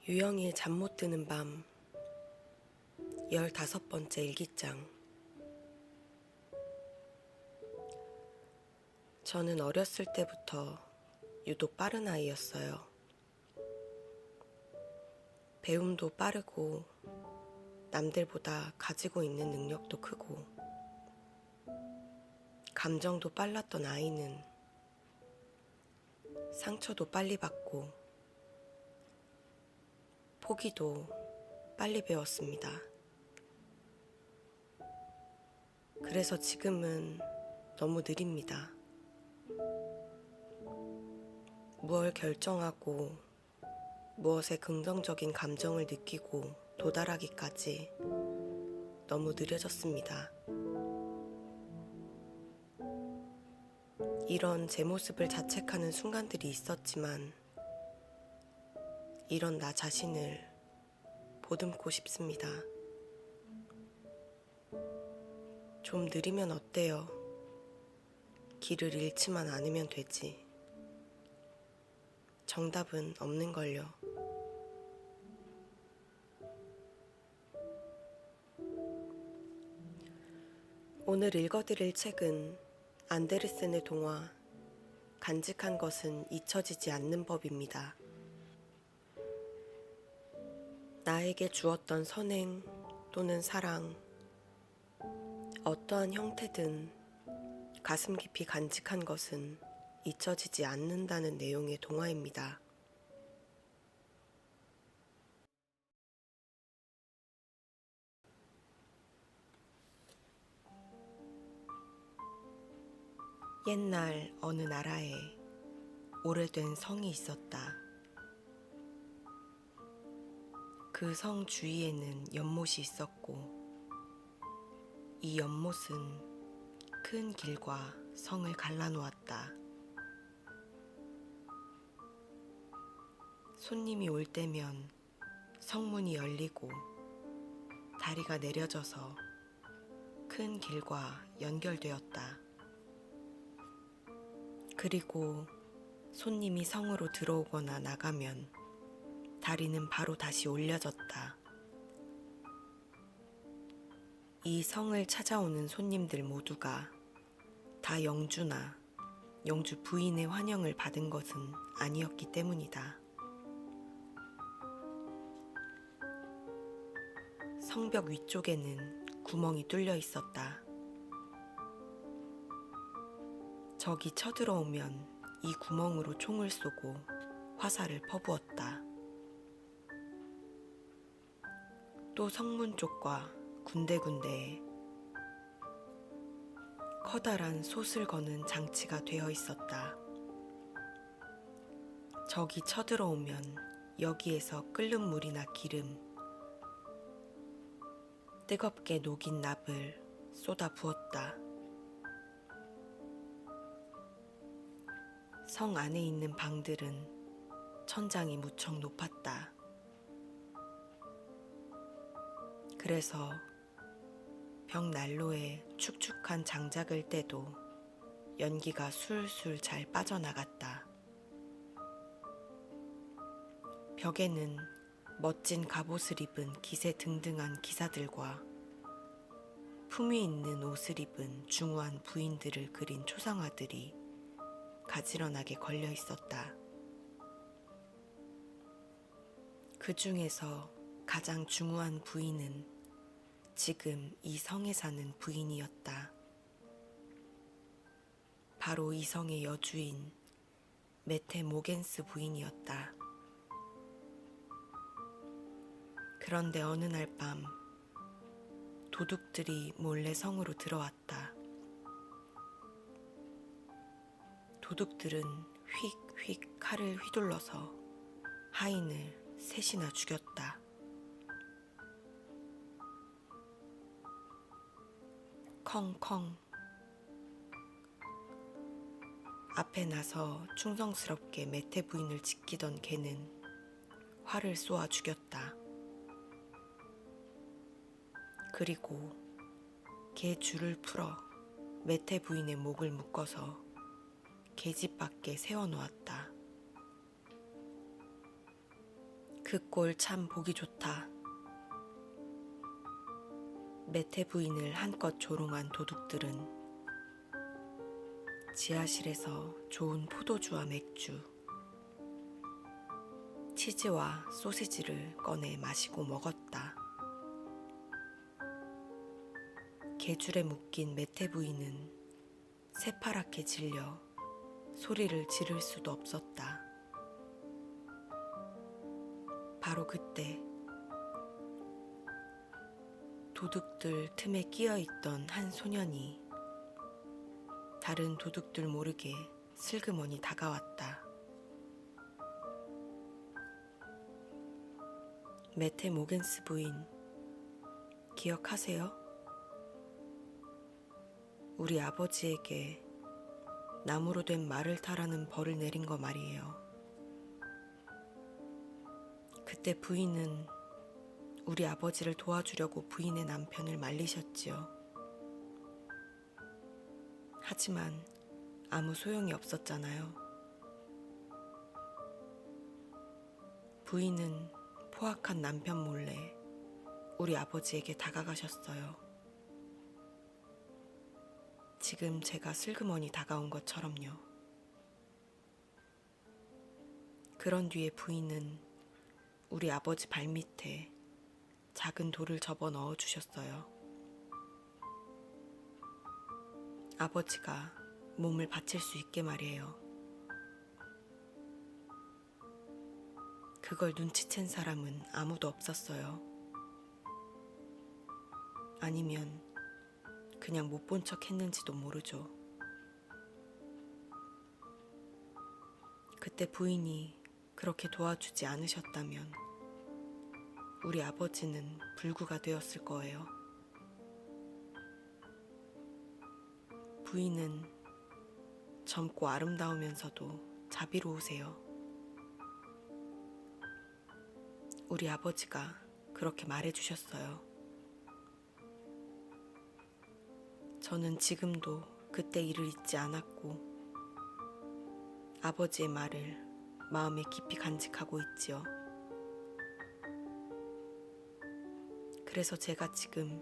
유영이의 잠 못 드는 밤 15번째 일기장. 저는 어렸을 때부터 유독 빠른 아이였어요. 배움도 빠르고 남들보다 가지고 있는 능력도 크고 감정도 빨랐던 아이는 상처도 빨리 받고 포기도 빨리 배웠습니다. 그래서 지금은 너무 느립니다. 무엇을 결정하고 무엇에 긍정적인 감정을 느끼고 도달하기까지 너무 느려졌습니다. 이런 제 모습을 자책하는 순간들이 있었지만 이런 나 자신을 보듬고 싶습니다. 좀 느리면 어때요? 길을 잃지만 않으면 되지. 정답은 없는걸요. 오늘 읽어드릴 책은 안데르센의 동화 간직한 것은 잊혀지지 않는 법입니다. 나에게 주었던 선행 또는 사랑, 어떠한 형태든 가슴 깊이 간직한 것은 잊혀지지 않는다는 내용의 동화입니다. 옛날 어느 나라에 오래된 성이 있었다. 그 성 주위에는 연못이 있었고 이 연못은 큰 길과 성을 갈라놓았다. 손님이 올 때면 성문이 열리고 다리가 내려져서 큰 길과 연결되었다. 그리고 손님이 성으로 들어오거나 나가면 다리는 바로 다시 올려졌다. 이 성을 찾아오는 손님들 모두가 다 영주나 영주 부인의 환영을 받은 것은 아니었기 때문이다. 성벽 위쪽에는 구멍이 뚫려 있었다. 적이 쳐들어오면 이 구멍으로 총을 쏘고 화살을 퍼부었다. 또 성문 쪽과 군데군데에 커다란 솥을 거는 장치가 되어 있었다. 적이 쳐들어오면 여기에서 끓는 물이나 기름, 뜨겁게 녹인 납을 쏟아 부었다. 성 안에 있는 방들은 천장이 무척 높았다. 그래서 벽 난로에 축축한 장작을 떼도 연기가 술술 잘 빠져나갔다. 벽에는 멋진 갑옷을 입은 기세 등등한 기사들과 품위 있는 옷을 입은 중후한 부인들을 그린 초상화들이 가지런하게 걸려 있었다. 그 중에서 가장 중후한 부인은 지금 이 성에 사는 부인이었다. 바로 이 성의 여주인 메테 모겐스 부인이었다. 그런데 어느 날 밤 도둑들이 몰래 성으로 들어왔다. 도둑들은 휙휙 칼을 휘둘러서 하인을 셋이나 죽였다. 컹컹. 앞에 나서 충성스럽게 메테 부인을 지키던 개는 활을 쏘아 죽였다. 그리고 개 줄을 풀어 메테 부인의 목을 묶어서 계집 밖에 세워놓았다. 그 꼴 참 보기 좋다. 메테 부인을 한껏 조롱한 도둑들은 지하실에서 좋은 포도주와 맥주, 치즈와 소시지를 꺼내 마시고 먹었다. 개줄에 묶인 메테 부인은 새파랗게 질려 소리를 지를 수도 없었다. 바로 그때 도둑들 틈에 끼어있던 한 소년이 다른 도둑들 모르게 슬그머니 다가왔다. 메테 모겐스 부인, 기억하세요? 우리 아버지에게 나무로 된 말을 타라는 벌을 내린 거 말이에요. 그때 부인은 우리 아버지를 도와주려고 부인의 남편을 말리셨지요. 하지만 아무 소용이 없었잖아요. 부인은 포악한 남편 몰래 우리 아버지에게 다가가셨어요. 지금 제가 슬그머니 다가온 것처럼요. 그런 뒤에 부인은 우리 아버지 발밑에 작은 돌을 접어 넣어 주셨어요. 아버지가 몸을 바칠 수 있게 말이에요. 그걸 눈치챈 사람은 아무도 없었어요. 아니면 그냥 못 본 척 했는지도 모르죠. 그때 부인이 그렇게 도와주지 않으셨다면 우리 아버지는 불구가 되었을 거예요. 부인은 젊고 아름다우면서도 자비로우세요. 우리 아버지가 그렇게 말해주셨어요. 저는 지금도 그때 일을 잊지 않았고 아버지의 말을 마음에 깊이 간직하고 있지요. 그래서 제가 지금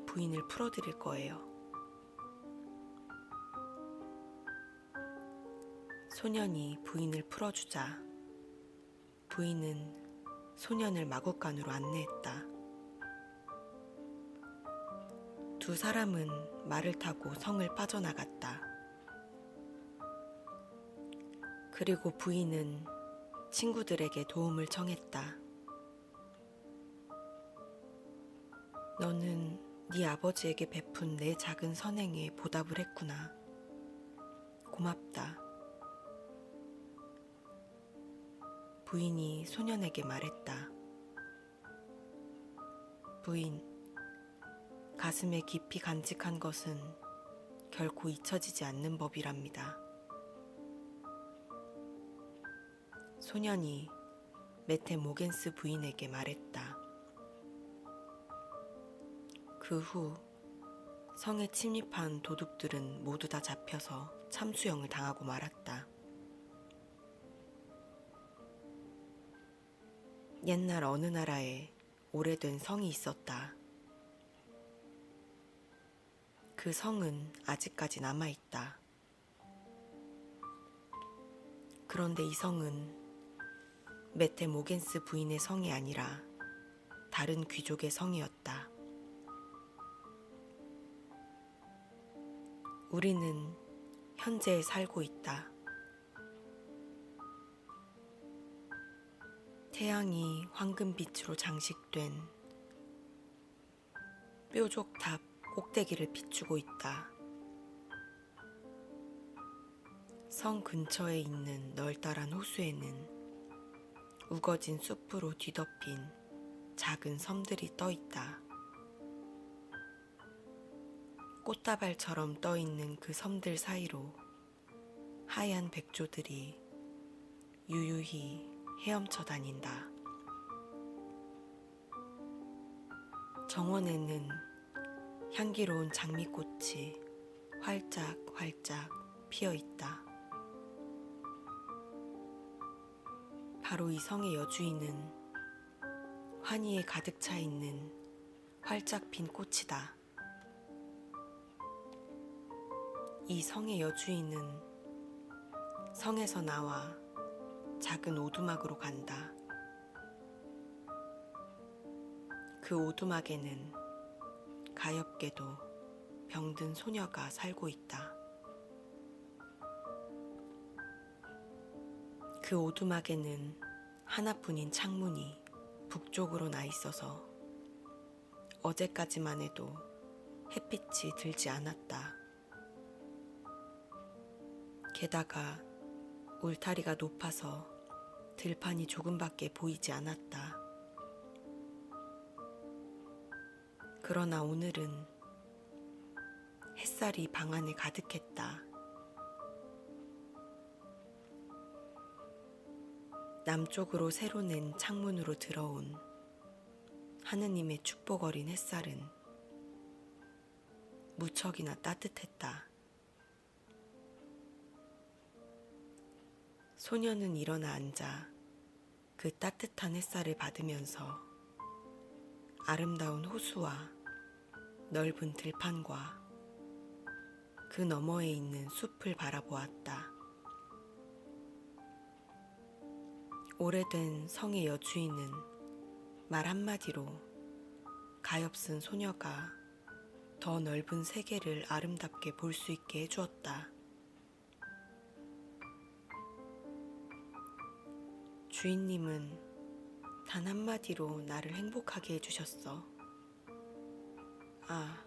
부인을 풀어드릴 거예요. 소년이 부인을 풀어주자 부인은 소년을 마구간으로 안내했다. 두 사람은 말을 타고 성을 빠져나갔다. 그리고 부인은 친구들에게 도움을 청했다. 너는 네 아버지에게 베푼 내 작은 선행에 보답을 했구나. 고맙다. 부인이 소년에게 말했다. 부인, 가슴에 깊이 간직한 것은 결코 잊혀지지 않는 법이랍니다. 소년이 메테 모겐스 부인에게 말했다. 그 후 성에 침입한 도둑들은 모두 다 잡혀서 참수형을 당하고 말았다. 옛날 어느 나라에 오래된 성이 있었다. 그 성은 아직까지 남아있다. 그런데 이 성은 메테 모겐스 부인의 성이 아니라 다른 귀족의 성이었다. 우리는 현재에 살고 있다. 태양이 황금빛으로 장식된 뾰족탑 꼭대기를 비추고 있다. 성 근처에 있는 널따란 호수에는 우거진 숲으로 뒤덮인 작은 섬들이 떠 있다. 꽃다발처럼 떠 있는 그 섬들 사이로 하얀 백조들이 유유히 헤엄쳐 다닌다. 정원에는 향기로운 장미꽃이 활짝활짝 피어 있다. 바로 이 성의 여주인은 환희에 가득 차 있는 활짝 핀 꽃이다. 이 성의 여주인은 성에서 나와 작은 오두막으로 간다. 그 오두막에는 가엾게도 병든 소녀가 살고 있다. 그 오두막에는 하나뿐인 창문이 북쪽으로 나 있어서 어제까지만 해도 햇빛이 들지 않았다. 게다가 울타리가 높아서 들판이 조금밖에 보이지 않았다. 그러나 오늘은 햇살이 방 안에 가득했다. 남쪽으로 새로 낸 창문으로 들어온 하느님의 축복 어린 햇살은 무척이나 따뜻했다. 소녀는 일어나 앉아 그 따뜻한 햇살을 받으면서 아름다운 호수와 넓은 들판과 그 너머에 있는 숲을 바라보았다. 오래된 성의 여주인은 말 한마디로 가엾은 소녀가 더 넓은 세계를 아름답게 볼 수 있게 해주었다. 주인님은 단 한마디로 나를 행복하게 해주셨어. 아,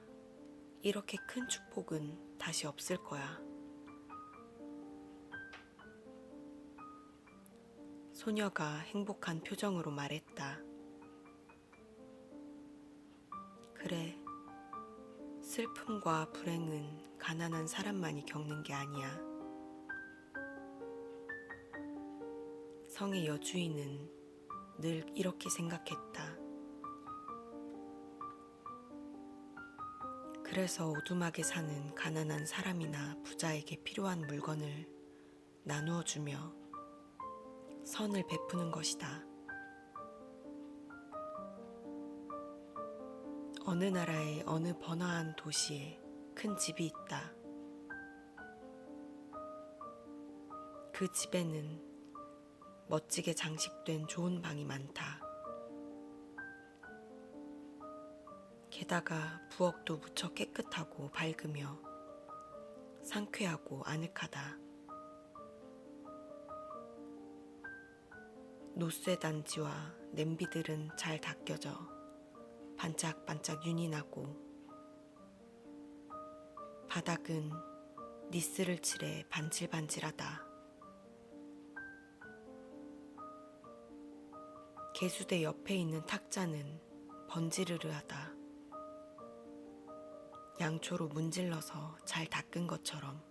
이렇게 큰 축복은 다시 없을 거야. 소녀가 행복한 표정으로 말했다. 그래, 슬픔과 불행은 가난한 사람만이 겪는 게 아니야. 성의 여주인은 늘 이렇게 생각했다. 그래서 오두막에 사는 가난한 사람이나 부자에게 필요한 물건을 나누어 주며 선을 베푸는 것이다. 어느 나라의 어느 번화한 도시에 큰 집이 있다. 그 집에는 멋지게 장식된 좋은 방이 많다. 게다가 부엌도 무척 깨끗하고 밝으며 상쾌하고 아늑하다. 노쇠 단지와 냄비들은 잘 닦여져 반짝반짝 윤이 나고 바닥은 니스를 칠해 반질반질하다. 개수대 옆에 있는 탁자는 번지르르하다. 양초로 문질러서 잘 닦은 것처럼.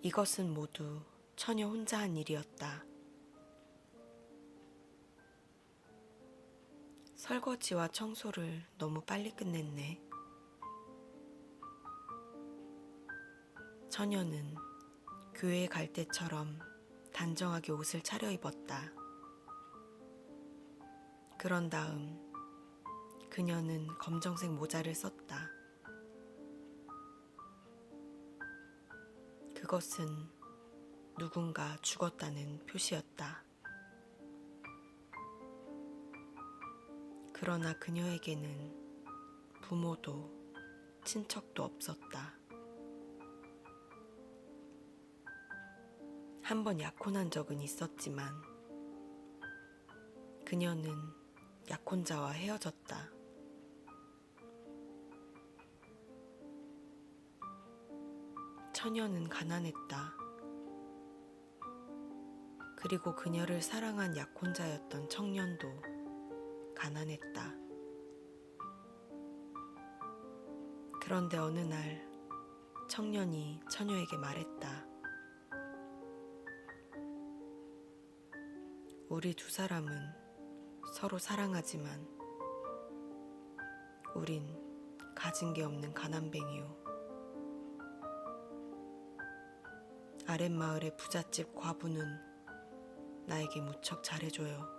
이것은 모두 처녀 혼자 한 일이었다. 설거지와 청소를 너무 빨리 끝냈네. 처녀는 교회에 갈 때처럼 단정하게 옷을 차려입었다. 그런 다음 그녀는 검정색 모자를 썼다. 그것은 누군가 죽었다는 표시였다. 그러나 그녀에게는 부모도 친척도 없었다. 한 번 약혼한 적은 있었지만 그녀는 약혼자와 헤어졌다. 처녀는 가난했다. 그리고 그녀를 사랑한 약혼자였던 청년도 가난했다. 그런데 어느 날 청년이 처녀에게 말했다. 우리 두 사람은 서로 사랑하지만 우린 가진 게 없는 가난뱅이요. 아랫마을의 부잣집 과부는 나에게 무척 잘해줘요.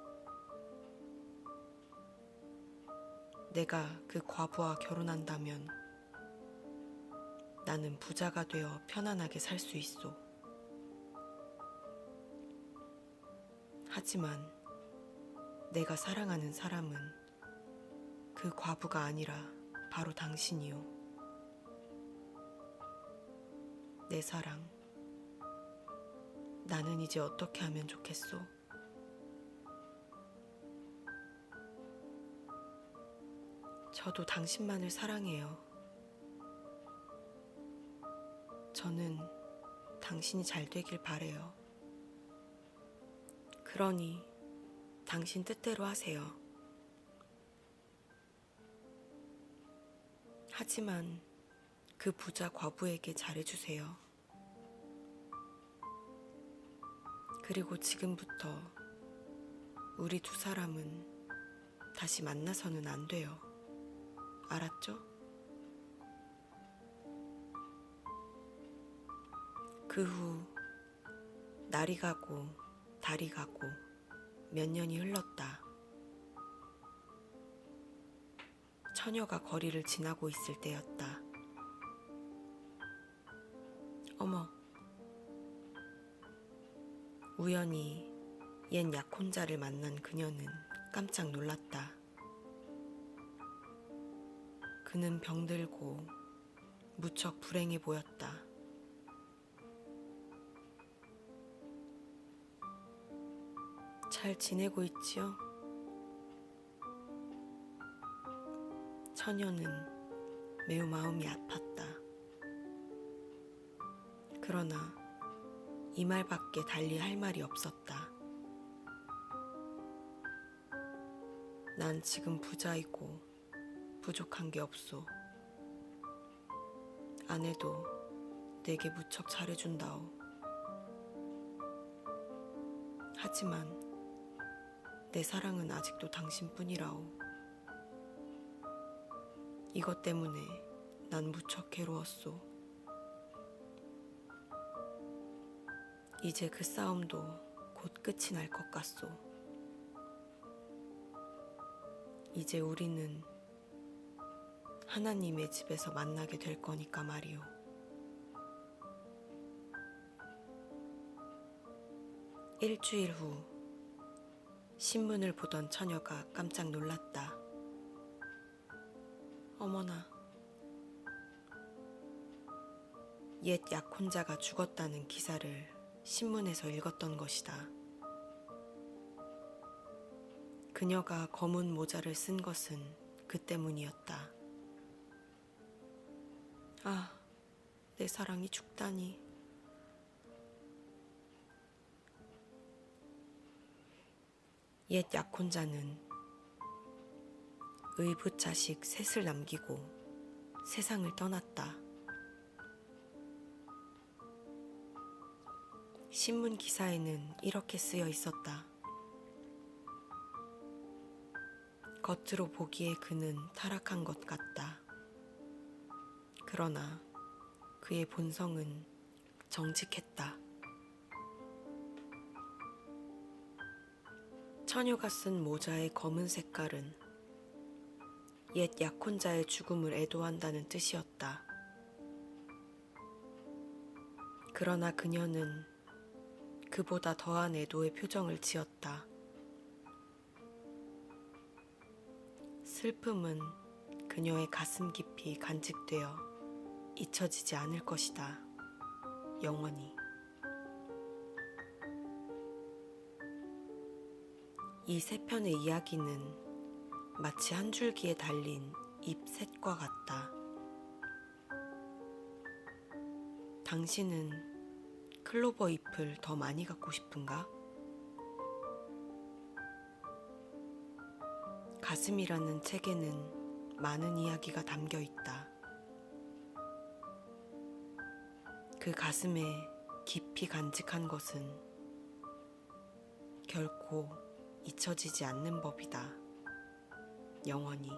내가 그 과부와 결혼한다면 나는 부자가 되어 편안하게 살 수 있어. 하지만 내가 사랑하는 사람은 그 과부가 아니라 바로 당신이요. 내 사랑, 나는 이제 어떻게 하면 좋겠소? 저도 당신만을 사랑해요. 저는 당신이 잘 되길 바래요. 그러니 당신 뜻대로 하세요. 하지만 그 부자 과부에게 잘해주세요. 그리고 지금부터 우리 두 사람은 다시 만나서는 안 돼요. 알았죠? 그 후 날이 가고 달이 가고 몇 년이 흘렀다. 처녀가 거리를 지나고 있을 때였다. 어머, 우연히 옛 약혼자를 만난 그녀는 깜짝 놀랐다. 그는 병들고 무척 불행해 보였다. 잘 지내고 있지요? 처녀는 매우 마음이 아팠다. 그러나 이 말밖에 달리 할 말이 없었다. 난 지금 부자이고 부족한 게 없소. 아내도 내게 무척 잘해준다오. 하지만 내 사랑은 아직도 당신뿐이라오. 이것 때문에 난 무척 괴로웠소. 이제 그 싸움도 곧 끝이 날 것 같소. 이제 우리는 하나님의 집에서 만나게 될 거니까 말이오. 일주일 후 신문을 보던 처녀가 깜짝 놀랐다. 어머나, 옛 약혼자가 죽었다는 기사를 신문에서 읽었던 것이다. 그녀가 검은 모자를 쓴 것은 그 때문이었다. 아, 내 사랑이 죽다니. 옛 약혼자는 의붓자식 셋을 남기고 세상을 떠났다. 신문 기사에는 이렇게 쓰여 있었다. 겉으로 보기에 그는 타락한 것 같다. 그러나 그의 본성은 정직했다. 처녀가 쓴 모자의 검은 색깔은 옛 약혼자의 죽음을 애도한다는 뜻이었다. 그러나 그녀는 그보다 더한 애도의 표정을 지었다. 슬픔은 그녀의 가슴 깊이 간직되어 잊혀지지 않을 것이다. 영원히. 이 세 편의 이야기는 마치 한 줄기에 달린 잎셋과 같다. 당신은 클로버 잎을 더 많이 갖고 싶은가? 가슴이라는 책에는 많은 이야기가 담겨 있다. 그 가슴에 깊이 간직한 것은 결코 잊혀지지 않는 법이다. 영원히.